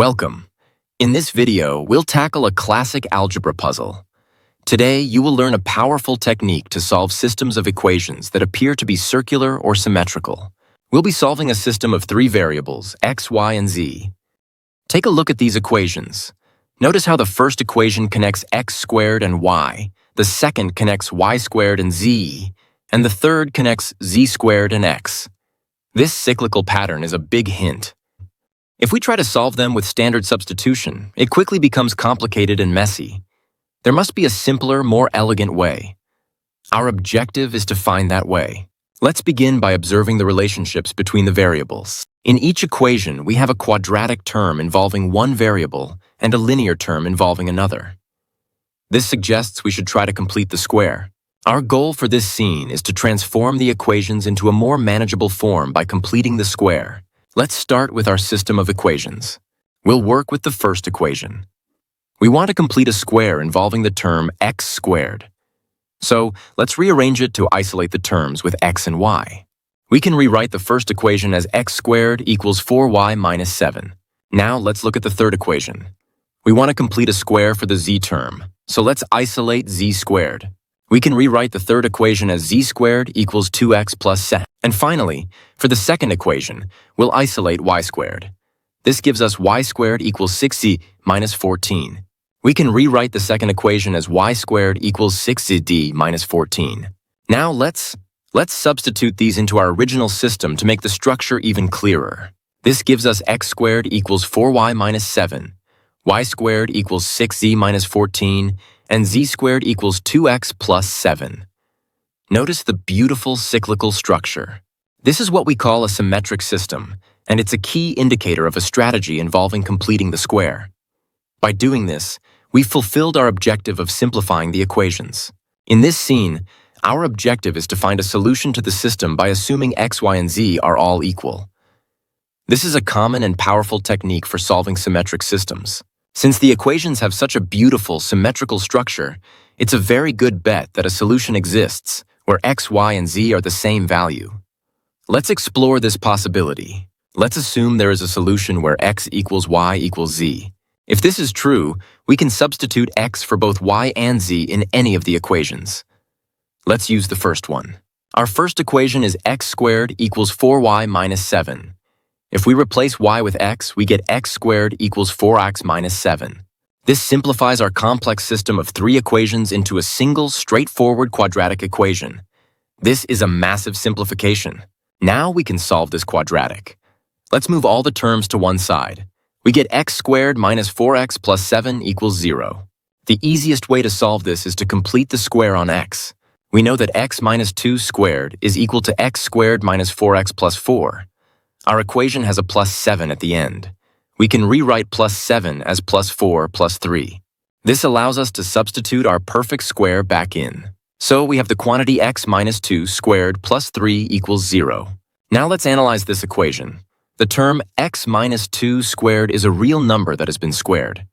Welcome. In this video, we'll tackle a classic algebra puzzle. Today, you will learn a powerful technique to solve systems of equations that appear to be circular or symmetrical. We'll be solving a system of three variables, x, y, and z. Take a look at these equations. Notice how the first equation connects x squared and y, the second connects y squared and z, and the third connects z squared and x. This cyclical pattern is a big hint. If we try to solve them with standard substitution, it quickly becomes complicated and messy. There must be a simpler, more elegant way. Our objective is to find that way. Let's begin by observing the relationships between the variables. In each equation, we have a quadratic term involving one variable and a linear term involving another. This suggests we should try to complete the square. Our goal for this scene is to transform the equations into a more manageable form by completing the square. Let's start with our system of equations. We'll work with the first equation. We want to complete a square involving the term x squared. So let's rearrange it to isolate the terms with x and y. We can rewrite the first equation as x squared equals 4y minus 7. Now let's look at the third equation. We want to complete a square for the z term, so let's isolate z squared. We can rewrite the third equation as z squared equals 2x plus 7. And finally, for the second equation, we'll isolate y squared. This gives us y squared equals 6z minus 14. We can rewrite the second equation as y squared equals 6z minus 14. Now let's substitute these into our original system to make the structure even clearer. This gives us x squared equals 4y minus 7, y squared equals 6z minus 14, and z squared equals 2x plus 7. Notice the beautiful cyclical structure. This is what we call a symmetric system, and it's a key indicator of a strategy involving completing the square. By doing this, we've fulfilled our objective of simplifying the equations. In this scene, our objective is to find a solution to the system by assuming x, y, and z are all equal. This is a common and powerful technique for solving symmetric systems. Since the equations have such a beautiful, symmetrical structure, it's a very good bet that a solution exists where x, y, and z are the same value. Let's explore this possibility. Let's assume there is a solution where x equals y equals z. If this is true, we can substitute x for both y and z in any of the equations. Let's use the first one. Our first equation is x squared equals 4y minus 7. If we replace y with x, we get x squared equals 4x minus 7. This simplifies our complex system of three equations into a single, straightforward quadratic equation. This is a massive simplification. Now we can solve this quadratic. Let's move all the terms to one side. We get x squared minus 4x plus 7 equals 0. The easiest way to solve this is to complete the square on x. We know that x minus 2 squared is equal to x squared minus 4x plus 4. Our equation has a plus 7 at the end. We can rewrite plus 7 as plus 4 plus 3. This allows us to substitute our perfect square back in. So we have the quantity x minus 2 squared plus 3 equals 0. Now let's analyze this equation. The term x minus 2 squared is a real number that has been squared.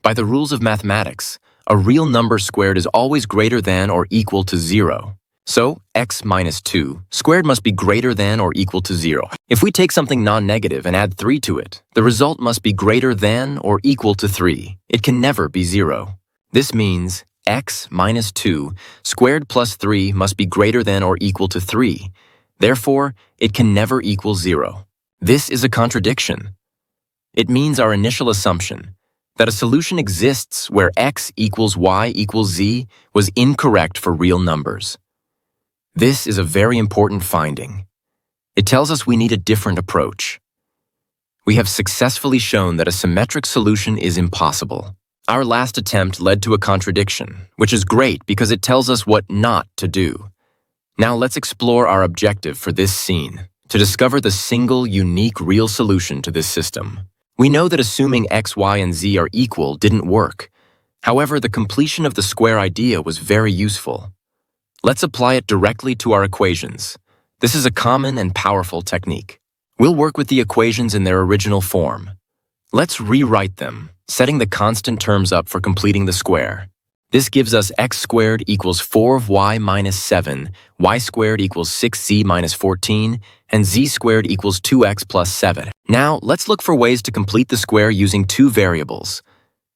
By the rules of mathematics, a real number squared is always greater than or equal to 0. So, x minus 2 squared must be greater than or equal to 0. If we take something non-negative and add 3 to it, the result must be greater than or equal to 3. It can never be 0. This means x minus 2 squared plus 3 must be greater than or equal to 3. Therefore, it can never equal 0. This is a contradiction. It means our initial assumption, that a solution exists where x equals y equals z, was incorrect for real numbers. This is a very important finding. It tells us we need a different approach. We have successfully shown that a symmetric solution is impossible. Our last attempt led to a contradiction, which is great because it tells us what not to do. Now let's explore our objective for this scene, to discover the single, unique, real solution to this system. We know that assuming x, y, and z are equal didn't work. However, the completion of the square idea was very useful. Let's apply it directly to our equations. This is a common and powerful technique. We'll work with the equations in their original form. Let's rewrite them, setting the constant terms up for completing the square. This gives us x squared equals 4y minus 7, y squared equals 6z minus 14, and z squared equals 2x plus 7. Now, let's look for ways to complete the square using two variables.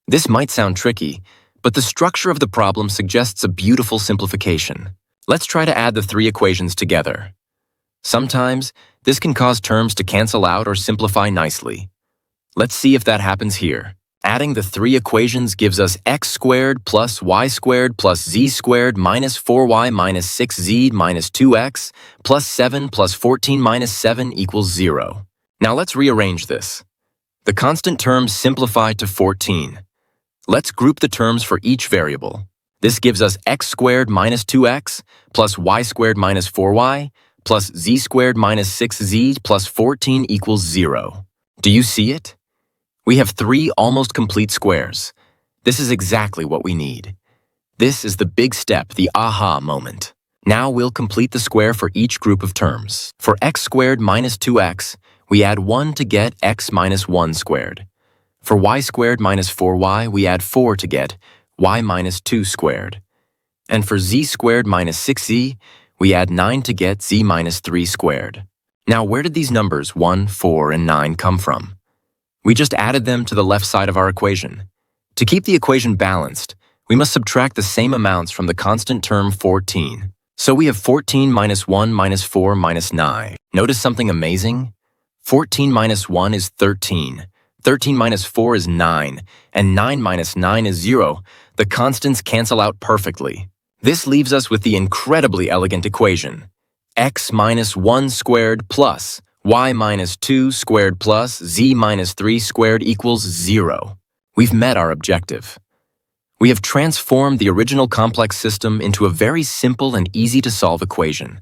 This might sound tricky, but the structure of the problem suggests a beautiful simplification. Let's try to add the three equations together. Sometimes, this can cause terms to cancel out or simplify nicely. Let's see if that happens here. Adding the three equations gives us x squared plus y squared plus z squared minus 4y minus 6z minus 2x plus 7 plus 14 minus 7 equals 0. Now let's rearrange this. The constant terms simplify to 14. Let's group the terms for each variable. This gives us x squared minus 2x plus y squared minus 4y plus z squared minus 6z plus 14 equals 0. Do you see it? We have three almost complete squares. This is exactly what we need. This is the big step, the aha moment. Now we'll complete the square for each group of terms. For x squared minus 2x, we add 1 to get x minus 1 squared. For y squared minus 4y, we add 4 to get y minus 2 squared. And for z squared minus 6z, we add 9 to get z minus 3 squared. Now where did these numbers 1, 4, and 9 come from? We just added them to the left side of our equation. To keep the equation balanced, we must subtract the same amounts from the constant term 14. So we have 14 minus 1 minus 4 minus 9. Notice something amazing? 14 minus 1 is 13. 13 minus 4 is 9. And 9 minus 9 is 0. The constants cancel out perfectly. This leaves us with the incredibly elegant equation. X minus 1 squared plus y minus 2 squared plus z minus 3 squared equals 0. We've met our objective. We have transformed the original complex system into a very simple and easy-to-solve equation.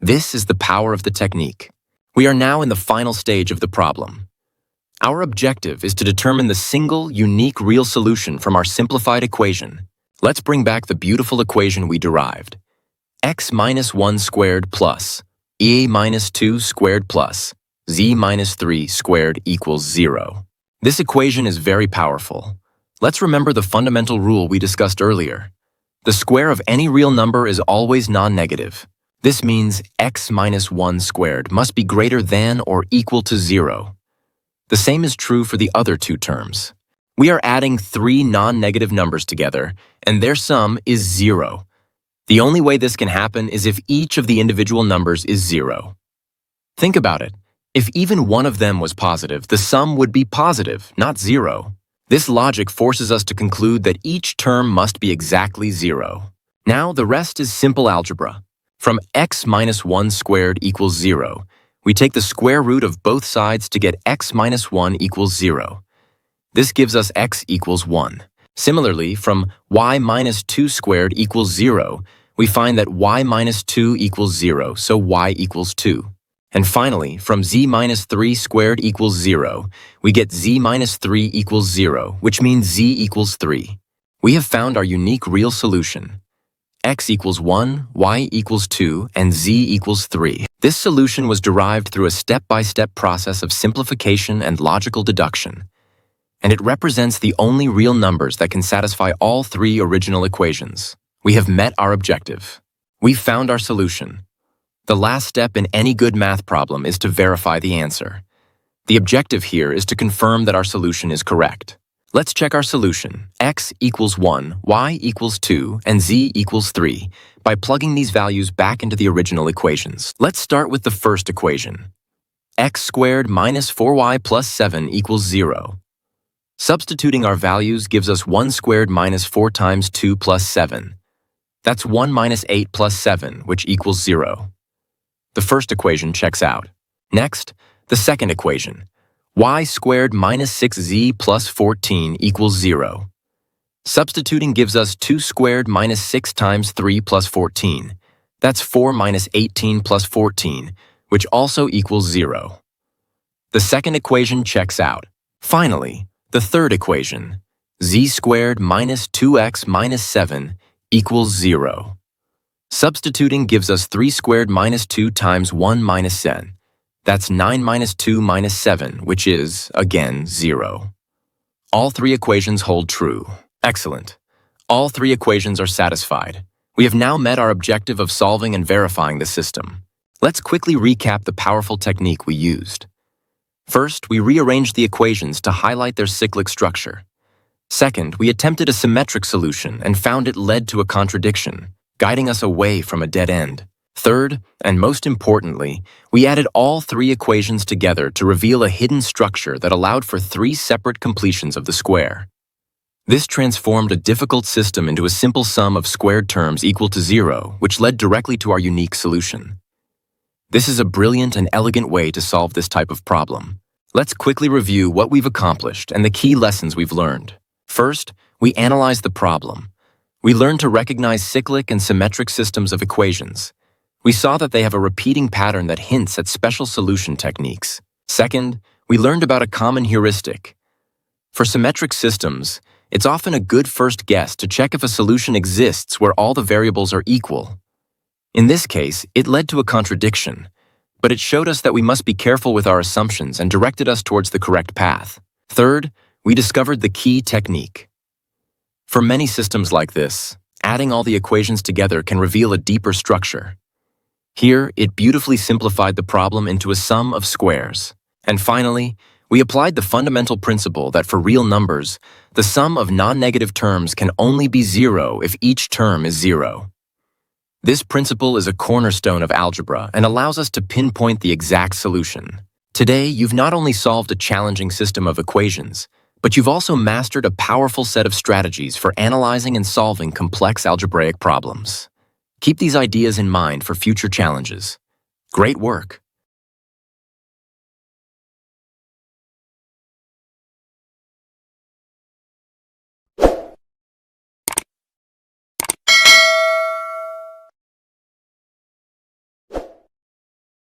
This is the power of the technique. We are now in the final stage of the problem. Our objective is to determine the single, unique, real solution from our simplified equation. Let's bring back the beautiful equation we derived. X minus 1 squared plus e minus 2 squared plus z minus 3 squared equals 0. This equation is very powerful. Let's remember the fundamental rule we discussed earlier. The square of any real number is always non-negative. This means x minus 1 squared must be greater than or equal to 0. The same is true for the other two terms. We are adding three non-negative numbers together, and their sum is 0. The only way this can happen is if each of the individual numbers is 0. Think about it. If even one of them was positive, the sum would be positive, not 0. This logic forces us to conclude that each term must be exactly 0. Now the rest is simple algebra. From x minus 1 squared equals 0, we take the square root of both sides to get x minus 1 equals 0. This gives us x equals 1. Similarly, from y minus 2 squared equals 0, we find that y minus 2 equals 0, so y equals 2. And finally, from z minus 3 squared equals 0, we get z minus 3 equals 0, which means z equals 3. We have found our unique real solution. X equals 1, y equals 2, and z equals 3. This solution was derived through a step-by-step process of simplification and logical deduction. And it represents the only real numbers that can satisfy all three original equations. We have met our objective. We've found our solution. The last step in any good math problem is to verify the answer. The objective here is to confirm that our solution is correct. Let's check our solution. X equals 1, y equals 2, and z equals 3 by plugging these values back into the original equations. Let's start with the first equation. X squared minus 4y plus 7 equals 0. Substituting our values gives us 1 squared minus 4 times 2 plus 7. That's 1 minus 8 plus 7, which equals 0. The first equation checks out. Next, the second equation. Y squared minus 6z plus 14 equals 0. Substituting gives us 2 squared minus 6 times 3 plus 14. That's 4 minus 18 plus 14, which also equals 0. The second equation checks out. Finally, the third equation. Z squared minus 2x minus 7 equals 0. Substituting gives us 3 squared minus 2 times 1 minus n. That's 9 minus 2 minus 7, which is, again, 0. All three equations hold true. Excellent. All three equations are satisfied. We have now met our objective of solving and verifying the system. Let's quickly recap the powerful technique we used. First, we rearranged the equations to highlight their cyclic structure. Second, we attempted a symmetric solution and found it led to a contradiction, guiding us away from a dead end. Third, and most importantly, we added all three equations together to reveal a hidden structure that allowed for three separate completions of the square. This transformed a difficult system into a simple sum of squared terms equal to 0, which led directly to our unique solution. This is a brilliant and elegant way to solve this type of problem. Let's quickly review what we've accomplished and the key lessons we've learned. First, we analyzed the problem. We learned to recognize cyclic and symmetric systems of equations. We saw that they have a repeating pattern that hints at special solution techniques. Second, we learned about a common heuristic. For symmetric systems, it's often a good first guess to check if a solution exists where all the variables are equal. In this case, it led to a contradiction, but it showed us that we must be careful with our assumptions and directed us towards the correct path. Third, we discovered the key technique. For many systems like this, adding all the equations together can reveal a deeper structure. Here, it beautifully simplified the problem into a sum of squares. And finally, we applied the fundamental principle that for real numbers, the sum of non-negative terms can only be 0 if each term is 0. This principle is a cornerstone of algebra and allows us to pinpoint the exact solution. Today, you've not only solved a challenging system of equations, but you've also mastered a powerful set of strategies for analyzing and solving complex algebraic problems. Keep these ideas in mind for future challenges. Great work!